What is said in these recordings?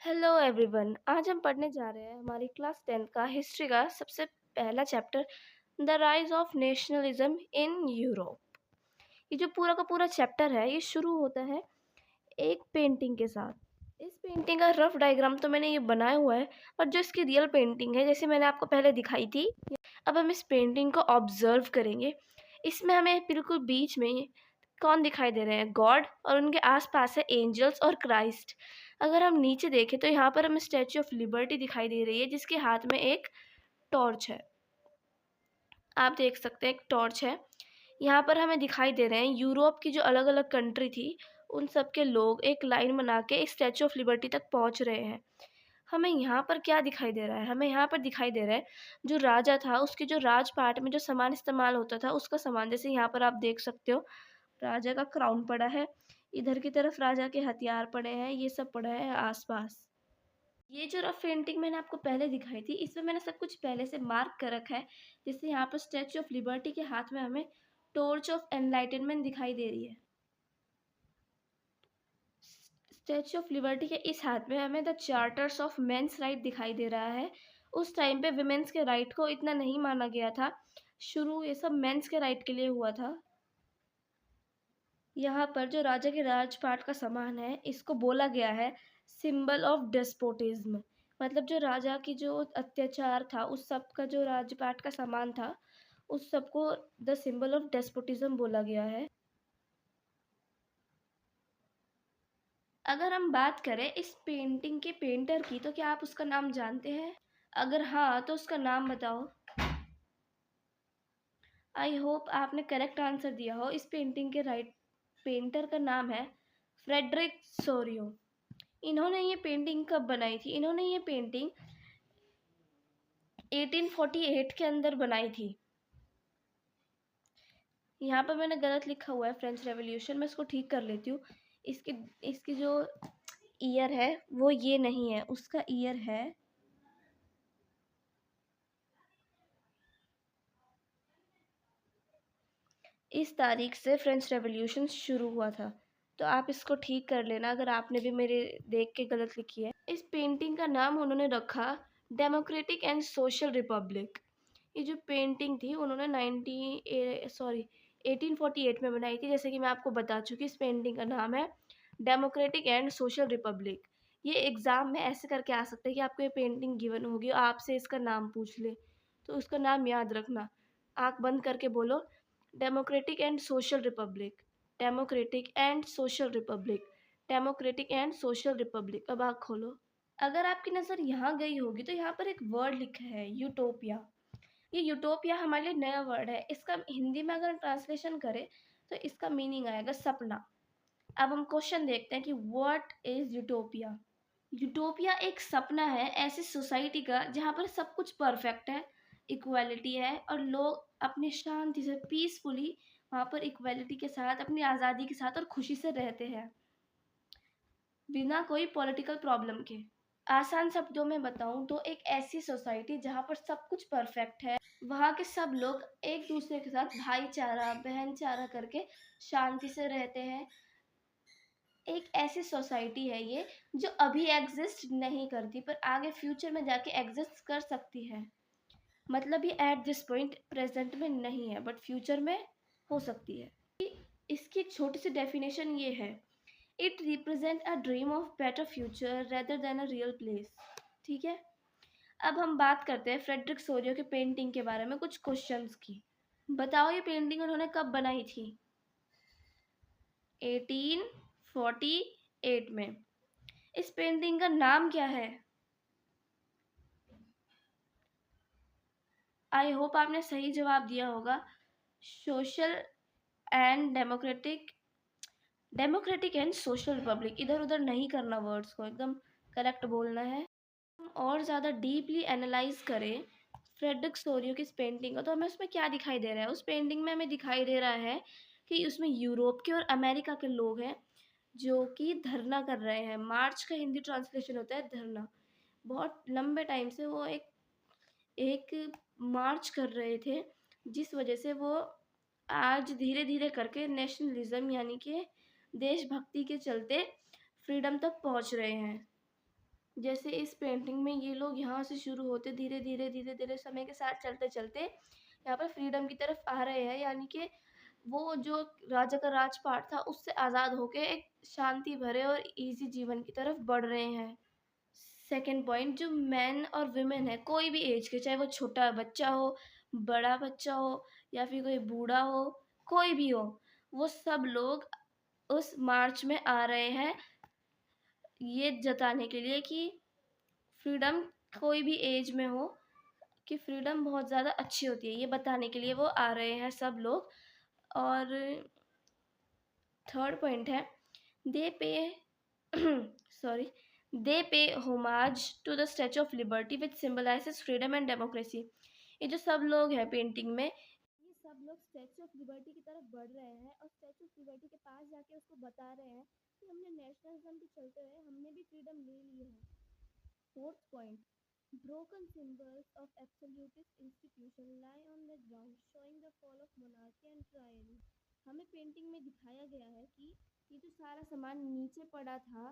Hello everyone. आज हम पढ़ने जा रहे हैं हमारी क्लास 10 का हिस्ट्री का सबसे पहला chapter, the rise of nationalism in Europe. ये जो पूरा का पूरा चैप्टर है ये शुरू होता है एक पेंटिंग के साथ। इस पेंटिंग का रफ डायग्राम तो मैंने ये बनाया हुआ है, और जो इसकी रियल पेंटिंग है जैसे मैंने आपको पहले दिखाई थी, अब हम इस पेंटिंग को ऑब्जर्व करेंगे। इसमें हमें बिल्कुल बीच में कौन दिखाई दे रहे हैं? गॉड, और उनके आसपास है एंजल्स और क्राइस्ट। अगर हम नीचे देखें तो यहाँ पर हमें स्टैच्यू ऑफ लिबर्टी दिखाई दे रही है जिसके हाथ में एक टॉर्च है। आप देख सकते हैं एक टॉर्च है। यहाँ पर हमें दिखाई दे रहे हैं यूरोप की जो अलग अलग कंट्री थी उन सब के लोग एक लाइन बना के इस स्टैच्यू ऑफ लिबर्टी तक पहुँच रहे हैं। हमें यहाँ पर क्या दिखाई दे रहा है? हमें यहाँ पर दिखाई दे रहा है जो राजा था उसके जो राजपाट में जो सामान इस्तेमाल होता था उसका सामान। जैसे यहाँ पर आप देख सकते हो राजा का क्राउन पड़ा है, इधर की तरफ राजा के हथियार पड़े हैं, ये सब पड़ा है आसपास। ये जो रफ पेंटिंग मैंने आपको पहले दिखाई थी इसमें मैंने सब कुछ पहले से मार्क कर रखा है। जैसे यहाँ पर स्टैच्यू ऑफ लिबर्टी के हाथ में हमें टॉर्च ऑफ एनलाइटनमेंट दिखाई दे रही है। स्टैच्यू ऑफ लिबर्टी के इस हाथ में हमें the charters of men's right दिखाई दे रहा है। उस टाइम पे विमेंस के राइट को इतना नहीं माना गया था, शुरू ये सब मेंस के राइट के लिए हुआ था। यहाँ पर जो राजा के राजपाट का सामान है इसको बोला गया है सिंबल ऑफ डेस्पोटिज्म। मतलब जो राजा की जो अत्याचार था उस सब का जो राजपाट का सामान था उस सबको द सिंबल ऑफ डेस्पोटिज्म बोला गया है। अगर हम बात करें इस पेंटिंग के पेंटर की तो क्या आप उसका नाम जानते हैं? अगर हाँ तो उसका नाम बताओ। आई होप आपने करेक्ट आंसर दिया हो। इस पेंटिंग के राइट पेंटर का नाम है फ्रेडरिक सोरियो। इन्होंने ये पेंटिंग कब बनाई थी? इन्होंने ये पेंटिंग 1848 के अंदर बनाई थी। यहाँ पर मैंने गलत लिखा हुआ है फ्रेंच रेवोल्यूशन, मैं इसको ठीक कर लेती हूँ। इसकी इसकी जो ईयर है वो ये नहीं है, उसका ईयर है इस तारीख से फ्रेंच रेवोल्यूशन शुरू हुआ था। तो आप इसको ठीक कर लेना अगर आपने भी मेरे देख के गलत लिखी है। इस पेंटिंग का नाम उन्होंने रखा डेमोक्रेटिक एंड सोशल रिपब्लिक। ये जो पेंटिंग थी उन्होंने 1848 में बनाई थी। जैसे कि मैं आपको बता चुकी, इस पेंटिंग का नाम है डेमोक्रेटिक एंड सोशल रिपब्लिक। ये एग्ज़ाम में ऐसे करके आ सकता है कि आपको ये पेंटिंग गिवन होगी और आपसे इसका नाम पूछ ले, तो उसका नाम याद रखना। आँख बंद करके बोलो democratic and social Republic, democratic and social Republic, democratic and social Republic. अब आँख खोलो। अगर आपकी नज़र यहाँ गई होगी तो यहाँ पर एक वर्ड लिखा है यूटोपिया। ये यूटोपिया हमारे लिए नया वर्ड है। इसका हिंदी में अगर ट्रांसलेशन करें तो इसका मीनिंग आएगा सपना। अब हम क्वेश्चन देखते हैं कि व्हाट इज यूटोपिया। यूटोपिया एक सपना है ऐसी सोसाइटी का जहाँ पर सब कुछ परफेक्ट है, इक्वालिटी है और लोग अपनी शांति से पीसफुली वहाँ पर इक्वालिटी के साथ अपनी आज़ादी के साथ और खुशी से रहते हैं बिना कोई पॉलिटिकल प्रॉब्लम के। आसान शब्दों में बताऊं तो एक ऐसी सोसाइटी जहाँ पर सब कुछ परफेक्ट है, वहाँ के सब लोग एक दूसरे के साथ भाईचारा बहनचारा करके शांति से रहते हैं। एक ऐसी सोसाइटी है ये जो अभी एग्जिस्ट नहीं करती पर आगे फ्यूचर में जाके एग्जिस्ट कर सकती है। मतलब ये एट दिस पॉइंट प्रेजेंट में नहीं है बट फ्यूचर में हो सकती है। इसकी एक छोटी सी डेफिनेशन ये है, it represent a dream of better future rather than a real place. ठीक है, अब हम बात करते हैं फ्रेडरिक सोरियो के पेंटिंग के बारे में कुछ क्वेश्चंस की। बताओ ये पेंटिंग उन्होंने कब बनाई थी? 1848 में। इस पेंटिंग का नाम क्या है? आई होप आपने सही जवाब दिया होगा, social and democratic, democratic and social Republic. इधर उधर नहीं करना, वर्ड्स को एकदम करेक्ट बोलना है। हम और ज़्यादा डीपली एनालाइज करें फ्रेडरिक सोरियो की इस पेंटिंग को तो हमें उसमें क्या दिखाई दे रहा है? उस पेंटिंग में हमें दिखाई दे रहा है कि उसमें यूरोप के और अमेरिका के लोग हैं जो कि धरना कर रहे हैं। मार्च का हिंदी ट्रांसलेशन होता है धरना। बहुत लंबे टाइम से वो एक एक मार्च कर रहे थे जिस वजह से वो आज धीरे धीरे करके नेशनलिज्म यानी कि देशभक्ति के चलते फ्रीडम तक पहुंच रहे हैं। जैसे इस पेंटिंग में ये लोग यहाँ से शुरू होते धीरे-धीरे समय के साथ चलते-चलते यहाँ पर फ्रीडम की तरफ आ रहे हैं, यानी कि वो जो राजा का राजपाट था उससे आज़ाद होके एक शांति भरे और ईज़ी जीवन की तरफ बढ़ रहे हैं। सेकंड पॉइंट, जो मेन और वुमेन है कोई भी एज के, चाहे वो छोटा बच्चा हो, बड़ा बच्चा हो या फिर कोई बूढ़ा हो, कोई भी हो, वो सब लोग उस मार्च में आ रहे हैं ये जताने के लिए कि फ्रीडम कोई भी एज में हो कि फ्रीडम बहुत ज़्यादा अच्छी होती है, ये बताने के लिए वो आ रहे हैं सब लोग। और थर्ड पॉइंट है, दे पे sorry they pay homage to the Statue of Liberty which symbolises freedom and democracy. ये जो सब लोग हैं पेंटिंग में, ये सब लोग स्टैचू ऑफ लिबर्टी की तरफ बढ़ रहे हैं और स्टैचू ऑफ लिबर्टी के पास जाके उसको बता रहे हैं कि हमने नेशनलिज्म के चलते हुए हमने भी फ्रीडम ले ली है। Fourth point, broken symbols of absolutist institution lie on the ground showing the fall of monarchy and tyranny। हमें पेंटिंग में दिखाया गया है कि ये जो सारा सामान नीचे पड़ा था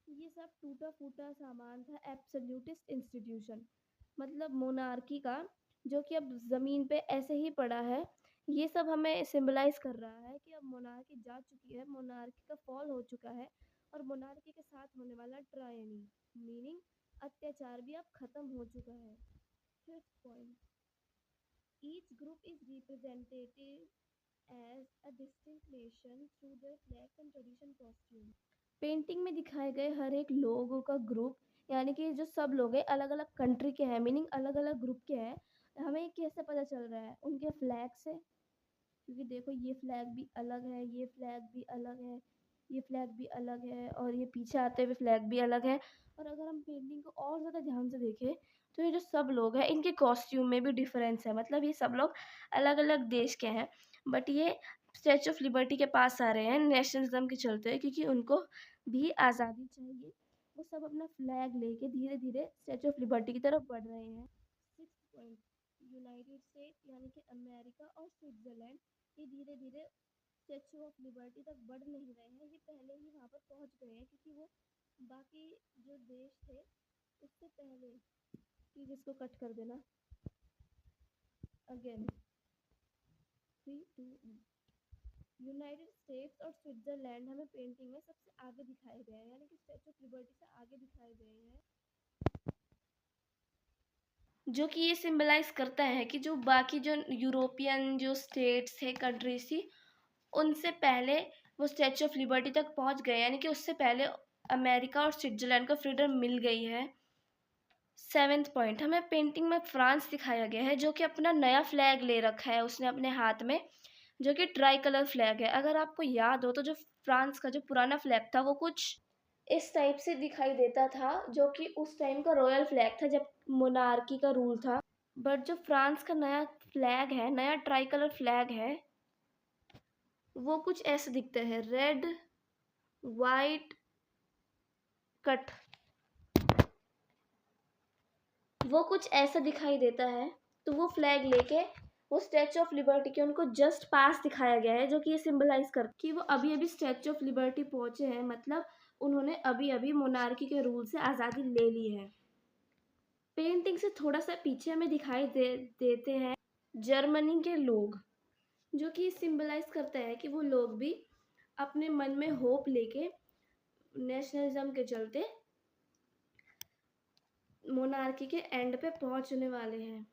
ये सब टूटा फूटा सामान था एब्सोल्यूटिस्ट इंस्टीट्यूशन, मतलब मोनार्की का, जो कि अब ज़मीन पे ऐसे ही पड़ा है। ये सब हमें सिंबलाइज कर रहा है कि अब मोनार्की जा चुकी है, मोनार्की का फॉल हो चुका है और मोनार्की के साथ होने वाला ट्रायनी मीनिंग अत्याचार भी अब खत्म हो चुका है। Fifth point, each group is representative as a distinct nation through their flags and tradition costume. Painting में दिखाए गए हर एक लोगों का ग्रुप, यानी कि जो सब लोग हैं अलग अलग कंट्री के हैं, मीनिंग अलग अलग ग्रुप के हैं। हमें कैसे पता चल रहा है? उनके फ्लैग से, क्योंकि देखो ये फ्लैग भी अलग है, ये फ्लैग भी अलग है, ये फ्लैग भी अलग है और ये पीछे आते हुए फ्लैग भी अलग है। और अगर हम पेंटिंग को और ज़्यादा ध्यान से देखें तो ये जो सब लोग हैं इनके कॉस्ट्यूम में भी डिफरेंस है, मतलब ये सब लोग अलग अलग देश के हैं बट ये स्टैचू ऑफ लिबर्टी के पास आ रहे हैं नेशनलिज्म के चलते, क्योंकि उनको भी आज़ादी चाहिए। वो सब अपना फ्लैग लेके धीरे धीरे स्टैचू ऑफ लिबर्टी की तरफ बढ़ रहे हैं। सिक्स पॉइंट, यूनाइटेड स्टेट यानी कि अमेरिका और स्विट्ज़रलैंड ये धीरे धीरे स्टैचू ऑफ लिबर्टी तक बढ़ नहीं रहे हैं, ये पहले ही वहाँ पर पहुँच गए हैं क्योंकि वो बाकी जो देश थे उससे पहले। प्लीज़ इसको कट कर देना। अगेन 3 2 यूनाइटेड स्टेट्स और स्विट्जरलैंड हमें पेंटिंग में सबसे आगे दिखाए गए हैं, यानी कि स्टैचू ऑफ लिबर्टी से आगे दिखाए गए हैं, जो कि ये सिंबलाइज करता है कि जो बाकी जो यूरोपियन जो स्टेट्स थे, कंट्रीज थी, उनसे पहले वो स्टैचू ऑफ लिबर्टी तक पहुंच गए, यानी कि उससे पहले अमेरिका और स्विट्जरलैंड को फ्रीडम मिल गई है। सेवेंथ पॉइंट, हमें पेंटिंग में फ्रांस दिखाया गया है जो कि अपना नया फ्लैग ले रखा है उसने अपने हाथ में, जो कि ट्राई कलर फ्लैग है। अगर आपको याद हो तो जो फ्रांस का जो पुराना फ्लैग था वो कुछ इस टाइप से दिखाई देता था, जो कि उस टाइम का रॉयल फ्लैग था जब मोनार्की का रूल था। बट जो फ्रांस का नया फ्लैग है, नया ट्राई कलर फ्लैग है, वो कुछ ऐसे दिखता है, रेड वाइट कट, वो कुछ ऐसा दिखाई देता है। तो वो फ्लैग लेके वो स्टैचू ऑफ लिबर्टी के उनको जस्ट पास दिखाया गया है, जो कि ये सिंबलाइज कर कि वो अभी अभी स्टैचू ऑफ लिबर्टी पहुंचे हैं, मतलब उन्होंने अभी अभी मोनार्की के रूल से आज़ादी ले ली है। पेंटिंग से थोड़ा सा पीछे हमें दिखाई देते हैं जर्मनी के लोग, जो कि सिंबलाइज करता है कि वो लोग भी अपने मन में होप लेके नेशनलिज्म के चलते मोनार्की के एंड पे पहुंचने वाले हैं।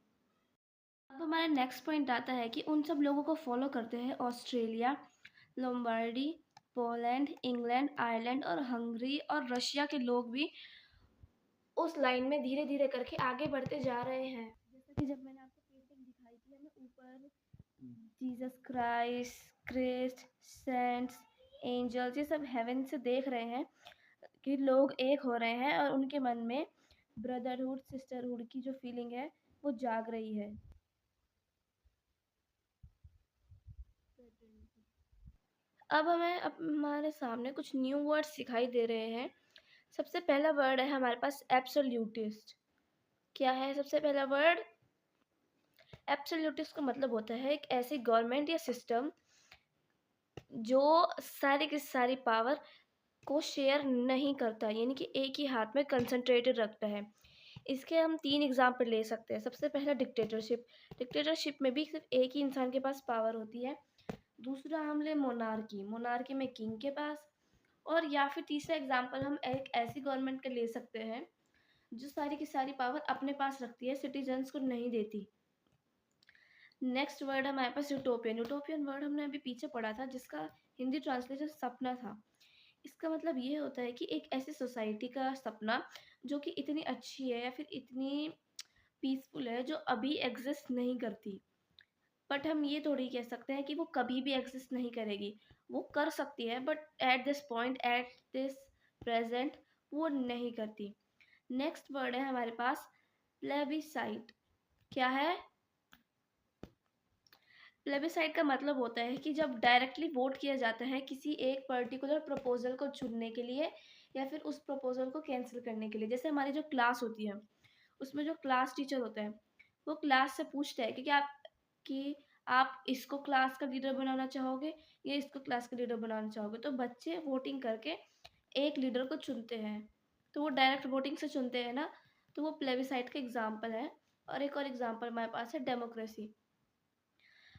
अब हमारा नेक्स्ट पॉइंट आता है कि उन सब लोगों को फॉलो करते हैं Australia, Lombardy, Poland, England, Ireland और हंगरी और रशिया के लोग भी उस लाइन में धीरे धीरे करके आगे बढ़ते जा रहे हैं। जैसे कि जब मैंने आपको पेंटिंग दिखाई थी, हमें ऊपर जीसस क्राइस्ट, सेंट्स, एंजल्स ये सब हेवन से देख रहे हैं कि लोग एक हो रहे हैं और उनके मन में ब्रदरहुड सिस्टरहुड की जो फीलिंग है वो जाग रही है। अब हमारे सामने कुछ न्यू वर्ड्स दिखाई दे रहे हैं। सबसे पहला वर्ड है हमारे पास एब्सोल्यूटिस्ट। क्या है सबसे पहला वर्ड? एब्सोल्यूटिस्ट का मतलब होता है एक ऐसी गवर्नमेंट या सिस्टम जो सारी की सारी पावर को शेयर नहीं करता, यानी कि एक ही हाथ में कंसंट्रेटेड रखता है। इसके हम 3 एग्ज़ाम्पल ले सकते हैं। सबसे पहला डिक्टेटरशिप। डिक्टेटरशिप में भी सिर्फ़ एक ही इंसान के पास पावर होती है। दूसरा हम लें मोनार्की। मोनार्की में किंग के पास। और या फिर तीसरा एग्ज़ाम्पल हम एक ऐसी गवर्नमेंट का ले सकते हैं जो सारी की सारी पावर अपने पास रखती है, सिटीजन्स को नहीं देती। नेक्स्ट वर्ड हमारे पास यूटोपियन। यूटोपियन वर्ड हमने अभी पीछे पढ़ा था, जिसका हिंदी ट्रांसलेशन सपना था। इसका मतलब ये होता है कि एक ऐसी सोसाइटी का सपना जो कि इतनी अच्छी है या फिर इतनी पीसफुल है, जो अभी एग्जिस्ट नहीं करती। बट हम ये थोड़ी कह सकते हैं कि वो कभी भी एग्जिस्ट नहीं करेगी। वो कर सकती है, but at this point, at this present, वो नहीं करती। नेक्स्ट वर्ड है हमारे पास प्लेबिसाइट। क्या है? प्लेबिसाइट का मतलब होता है कि जब डायरेक्टली वोट किया जाता है किसी एक पर्टिकुलर प्रपोजल को चुनने के लिए या फिर उस प्रपोजल को कैंसिल करने के लिए। जैसे हमारी जो क्लास होती है, उसमें जो क्लास टीचर होता है, वो क्लास से पूछता है कि आप इसको क्लास का लीडर बनाना चाहोगे या इसको क्लास का लीडर बनाना चाहोगे। तो बच्चे वोटिंग करके एक लीडर को चुनते हैं। तो वो डायरेक्ट वोटिंग से चुनते हैं ना, तो वो प्लेबिसाइट का एग्जाम्पल है। और एक और एग्जाम्पल हमारे पास है डेमोक्रेसी।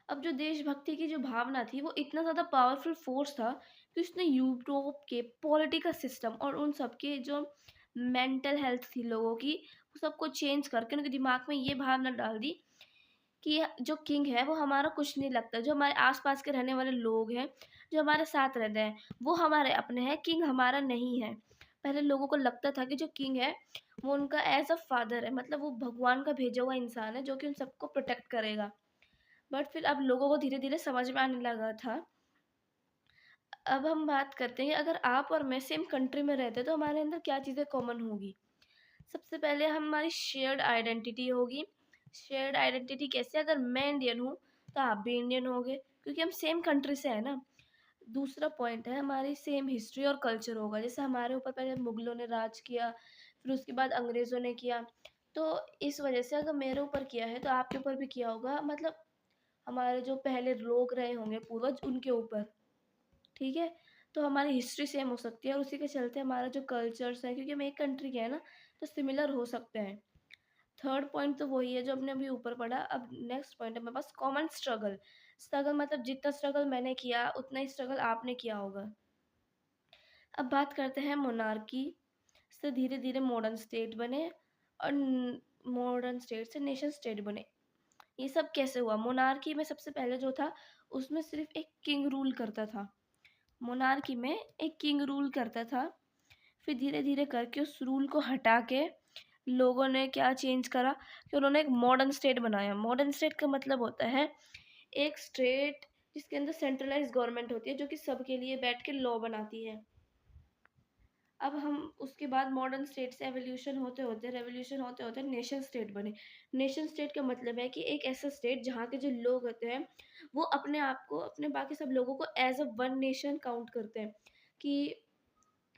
अब जो देशभक्ति की जो भावना थी, वो इतना ज़्यादा पावरफुल फोर्स था कि उसने यूरोप के पॉलिटिकल सिस्टम और उन सबके जो मेंटल हेल्थ थी लोगों की, वो सबको चेंज करके उनके दिमाग में ये भावना डाल दी कि जो किंग है वो हमारा कुछ नहीं लगता। जो हमारे आसपास के रहने वाले लोग हैं, जो हमारे साथ रहते हैं, वो हमारे अपने हैं, किंग हमारा नहीं है। पहले लोगों को लगता था कि जो किंग है वो उनका एज अ फादर है, मतलब वो भगवान का भेजा हुआ इंसान है जो कि उन सबको प्रोटेक्ट करेगा। बट फिर अब लोगों को धीरे धीरे समझ में आने लगा था। अब हम बात करते हैं, अगर आप और मैं सेम कंट्री में रहते तो हमारे अंदर क्या चीज़ें कॉमन होगी। सबसे पहले हमारी शेयर्ड आइडेंटिटी होगी। शेयर्ड आइडेंटिटी कैसे? अगर मैं इंडियन हूँ तो आप भी इंडियन होगे, क्योंकि हम सेम कंट्री से है ना। दूसरा पॉइंट है, हमारी सेम हिस्ट्री और कल्चर होगा। जैसे हमारे ऊपर पहले मुगलों ने राज किया, फिर उसके बाद अंग्रेज़ों ने किया। तो इस वजह से अगर मेरे ऊपर किया है तो आपके ऊपर भी किया होगा, मतलब हमारे जो पहले लोग रहे होंगे पूर्वज, उनके ऊपर। ठीक है? तो हमारी हिस्ट्री सेम हो सकती है और उसी के चलते हमारा जो कल्चर्स है, क्योंकि हम एक कंट्री के हैं ना, तो सिमिलर हो सकते हैं। थर्ड पॉइंट तो वही है जो हमने अभी ऊपर पढ़ा। अब नेक्स्ट पॉइंट है मेरे पास कॉमन स्ट्रगल। स्ट्रगल मतलब जितना स्ट्रगल मैंने किया उतना ही स्ट्रगल आपने किया होगा। अब बात करते हैं मोनार्की से धीरे धीरे मॉडर्न स्टेट बने और मॉडर्न स्टेट से नेशन स्टेट बने। ये सब कैसे हुआ? मोनार्की में सबसे पहले जो था, उसमें सिर्फ एक किंग रूल करता था। मोनार्की में एक किंग रूल करता था। फिर धीरे धीरे करके उस रूल को हटा के लोगों ने क्या चेंज करा कि उन्होंने एक मॉडर्न स्टेट बनाया। मॉडर्न स्टेट का मतलब होता है एक स्टेट जिसके अंदर सेंट्रलाइज गवर्नमेंट होती है, जो कि सबके लिए बैठ के लॉ बनाती है। अब हम उसके बाद मॉडर्न स्टेट से एवोल्यूशन होते होते, रेवोल्यूशन होते होते नेशन स्टेट बने। नेशन स्टेट का मतलब है कि एक ऐसा स्टेट जहाँ के जो लोग होते हैं वो अपने आप को, अपने बाकी सब लोगों को as a one nation count करते हैं। कि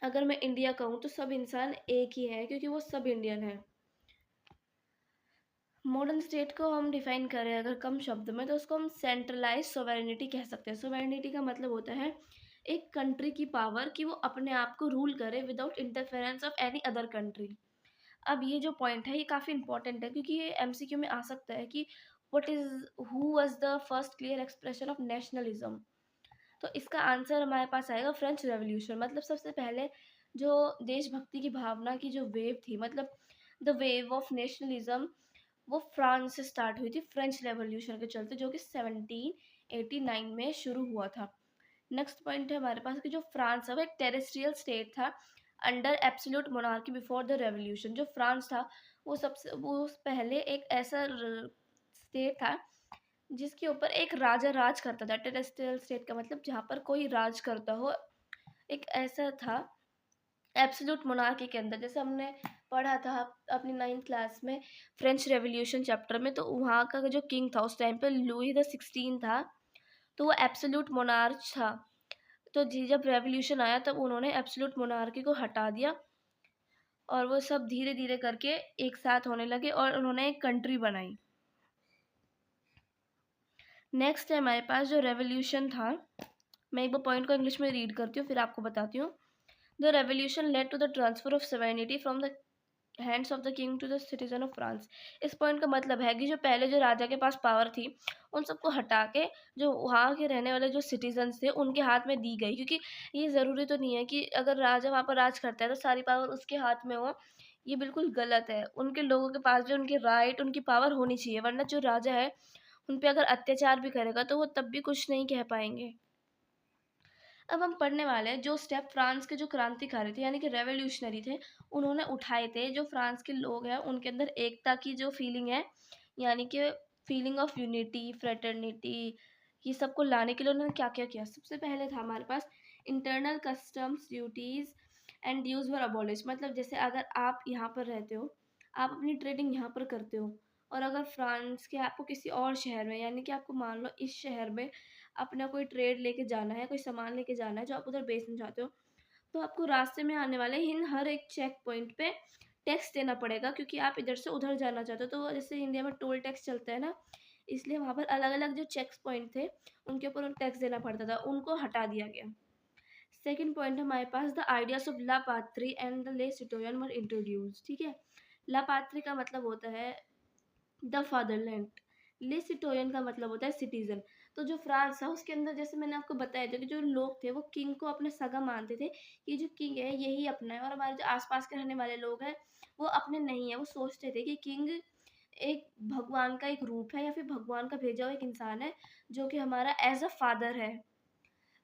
अगर मैं इंडिया कहूँ तो सब इंसान एक ही है, क्योंकि वो सब इंडियन है। मॉडर्न स्टेट को हम डिफाइन करें अगर कम शब्द में, तो उसको हम सेंट्रलाइज सोवेरेनिटी कह सकते हैं। सोवेरेनिटी का मतलब होता है एक कंट्री की पावर कि वो अपने आप को रूल करे without interference of any other country. अब ये जो पॉइंट है ये काफ़ी इंपॉर्टेंट है, क्योंकि ये एमसीक्यू में आ सकता है कि what is who was the first clear expression of nationalism. तो इसका आंसर हमारे पास आएगा फ्रेंच रेवोल्यूशन। मतलब सबसे पहले जो देशभक्ति की भावना की जो वेव थी, मतलब द वेव ऑफ नेशनलिज्म, वो फ्रांस से स्टार्ट हुई थी फ्रेंच रेवोल्यूशन के चलते, जो कि 1789 में शुरू हुआ था। नेक्स्ट पॉइंट है हमारे पास कि जो फ्रांस है वो एक टेरेस्ट्रियल स्टेट था under absolute monarchy before the revolution. जो फ्रांस था वो पहले एक ऐसा स्टेट था जिसके ऊपर एक राजा राज करता था। टेरेस्ट्रियल स्टेट का मतलब जहाँ पर कोई राज करता हो, एक ऐसा था एब्सोल्यूट मोनार्की के अंदर। जैसे हमने पढ़ा था अपनी 9th क्लास में फ्रेंच रेवोल्यूशन चैप्टर में, तो वहाँ का जो किंग था उस टाइम पे लुई द 16 था, तो वो एब्सोल्यूट मोनार्च था। तो जी जब रेवोल्यूशन आया तब उन्होंने एब्सोल्यूट मोनार्की को हटा दिया और वो सब धीरे धीरे करके एक साथ होने लगे और उन्होंने एक कंट्री बनाई। नेक्स्ट है हमारे पास जो रेवोल्यूशन था, मैं एक बार पॉइंट को इंग्लिश में रीड करती हूँ फिर आपको बताती हूँ। The revolution led to the transfer of sovereignty from the hands of the king to the citizen of France. इस पॉइंट का मतलब है कि जो पहले जो राजा के पास पावर थी, उन सबको हटा के जो वहाँ के रहने वाले जो सिटीजन्स थे उनके हाथ में दी गई, क्योंकि ये ज़रूरी तो नहीं है कि अगर राजा वहाँ पर राज करता है तो सारी पावर उसके हाथ में हो। ये बिल्कुल गलत है। उनके लोगों के पास भी उनके राइट, उनकी पावर होनी चाहिए, वरना जो राजा है उन पे अगर अत्याचार भी करेगा तो वो तब भी कुछ नहीं कह पाएंगे। अब हम पढ़ने वाले हैं जो स्टेप फ्रांस के जो क्रांतिकारी थे यानी कि रेवोल्यूशनरी थे, उन्होंने उठाए थे। जो फ्रांस के लोग हैं उनके अंदर एकता की जो फीलिंग है, यानी कि फीलिंग ऑफ यूनिटी, फ्रेटर्निटी, ये सबको लाने के लिए उन्होंने क्या क्या किया। सबसे पहले था हमारे पास internal customs duties and dues were abolish. मतलब जैसे अगर आप यहाँ पर रहते हो, आप अपनी ट्रेडिंग यहाँ पर करते हो, और अगर फ्रांस के आपको किसी और शहर में, यानी कि आपको मान लो इस शहर में अपना कोई ट्रेड लेके जाना है, कोई सामान लेके जाना है जो आप उधर बेचना चाहते हो, तो आपको रास्ते में आने वाले इन हर एक चेक पॉइंट पे टैक्स देना पड़ेगा, क्योंकि आप इधर से उधर जाना चाहते हो। तो जैसे इंडिया में टोल टैक्स चलता है ना, इसलिए वहाँ पर अलग अलग जो चेक पॉइंट थे उनके ऊपर टैक्स देना पड़ता था, उनको हटा दिया गया। सेकेंड पॉइंट है हमारे पास द आइडियाज ऑफ ला पात्री एंड द ले सिटोयन वर इंट्रोड्यूस। ठीक है, ला पात्री का मतलब होता है द फादरलैंड, ले सिटोयन का मतलब होता है सिटीजन। तो जो फ्रांस है उसके अंदर जैसे मैंने आपको बताया था कि जो लोग थे वो किंग को अपने सगा मानते थे कि जो किंग है यही अपना है, और हमारे जो आसपास के रहने वाले लोग हैं वो अपने नहीं है। वो सोचते थे कि किंग एक भगवान का एक रूप है या फिर भगवान का भेजा हुआ एक इंसान है जो कि हमारा एज अ फादर है।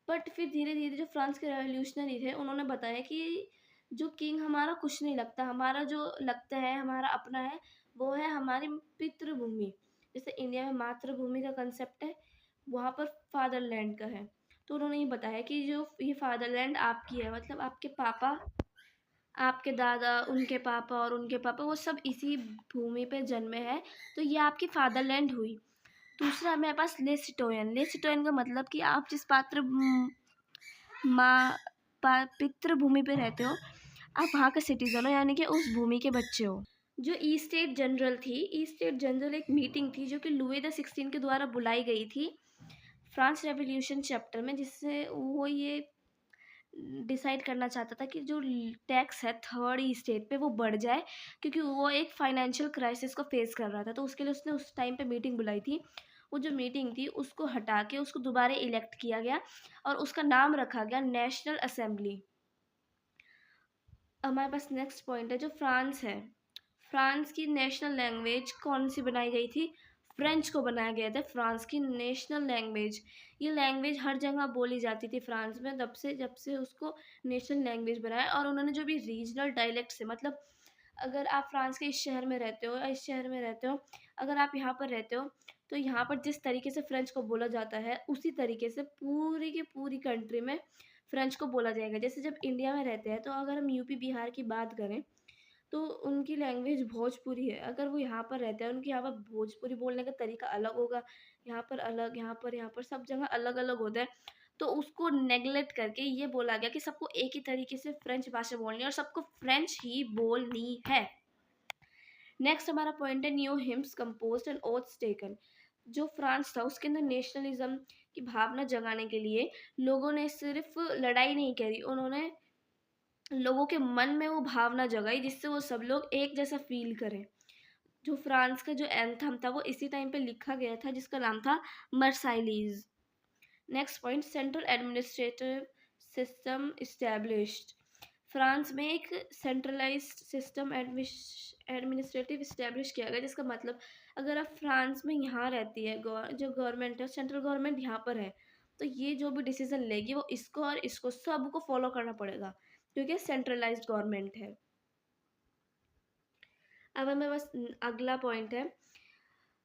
बट फिर धीरे धीरे जो फ्रांस के रेवोल्यूशनरी थे उन्होंने बताया कि जो किंग हमारा कुछ नहीं लगता, हमारा जो लगता है हमारा अपना है, वो है हमारी पितृभूमि। जैसे इंडिया में मातृभूमि का कंसेप्ट है, वहाँ पर फादरलैंड का है। तो उन्होंने ये बताया कि जो ये फादरलैंड आपकी है, मतलब आपके पापा, आपके दादा, उनके पापा और उनके पापा, वो सब इसी भूमि पे जन्मे हैं, तो ये आपकी फादरलैंड हुई। दूसरा मेरे पास लेसिटोयन। लेसिटोयन का मतलब कि आप जिस माँ पितृभूमि पे रहते हो, आप वहाँ के सिटीजन हो, यानी कि उस भूमि के बच्चे हो। जो ई स्टेट जनरल थी, ई स्टेट जनरल एक मीटिंग थी जो कि लुई द 16 के द्वारा बुलाई गई थी फ्रांस रेवोल्यूशन चैप्टर में, जिससे वो ये डिसाइड करना चाहता था कि जो टैक्स है थर्ड ई स्टेट पे वो बढ़ जाए, क्योंकि वो एक फाइनेंशियल क्राइसिस को फेस कर रहा था। तो उसके लिए उसने उस टाइम पे मीटिंग बुलाई थी। वो जो मीटिंग थी उसको हटा के उसको दोबारा इलेक्ट किया गया और उसका नाम रखा गया नेशनल असेंबली। हमारे पास नेक्स्ट पॉइंट है जो फ्रांस है। फ्रांस की नेशनल लैंग्वेज कौन सी बनाई गई थी? फ्रेंच को बनाया गया था फ्रांस की नेशनल लैंग्वेज। ये लैंग्वेज हर जगह बोली जाती थी फ्रांस में जब से उसको नेशनल लैंग्वेज बनाया। और उन्होंने जो भी रीजनल डायलेक्ट से, मतलब अगर आप फ्रांस के इस शहर में रहते हो या इस शहर में रहते हो, अगर आप यहाँ पर रहते हो तो यहाँ पर जिस तरीके से फ्रेंच को बोला जाता है उसी तरीके से पूरी की पूरी कंट्री में फ्रेंच को बोला जाएगा। जैसे जब इंडिया में रहते हैं तो अगर हम यूपी बिहार की बात करें तो उनकी लैंग्वेज भोजपुरी है। अगर वो यहाँ पर रहते हैं, उनके यहाँ पर भोजपुरी बोलने का तरीका अलग होगा, यहाँ पर अलग, यहाँ पर सब जगह अलग अलग होता है। तो उसको नेगलेक्ट करके ये बोला गया कि सबको एक ही तरीके से फ्रेंच भाषा बोलनी है और सबको फ्रेंच ही बोलनी है। नेक्स्ट हमारा पॉइंट है new hymns composed and oaths taken. जो फ्रांस था उसके अंदर नेशनलिज्म की भावना जगाने के लिए लोगों ने सिर्फ लड़ाई नहीं करी, उन्होंने लोगों के मन में वो भावना जगाई जिससे वो सब लोग एक जैसा फील करें। जो फ्रांस का जो एंथम था वो इसी टाइम पे लिखा गया था, जिसका नाम था Marseillaise. Next point, central administrative system established. France में एक सेंट्रलाइज्ड सिस्टम एडमिनिस्ट्रेटिव इस्टेब्लिश किया गया, जिसका मतलब अगर आप फ्रांस में यहाँ रहती है, जो गवर्नमेंट है, सेंट्रल गवर्नमेंट यहाँ पर है, तो ये जो भी डिसीजन लेगी वो इसको और इसको सबको फॉलो करना पड़ेगा, क्योंकि सेंट्रलाइज्ड गवर्नमेंट है। अब हमें बस अगला पॉइंट है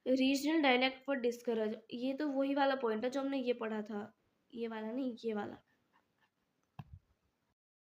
रीजनल डायलेक्ट फॉर डिस्करेज। ये तो वही वाला पॉइंट है जो हमने ये पढ़ा था, ये वाला नहीं, ये वाला।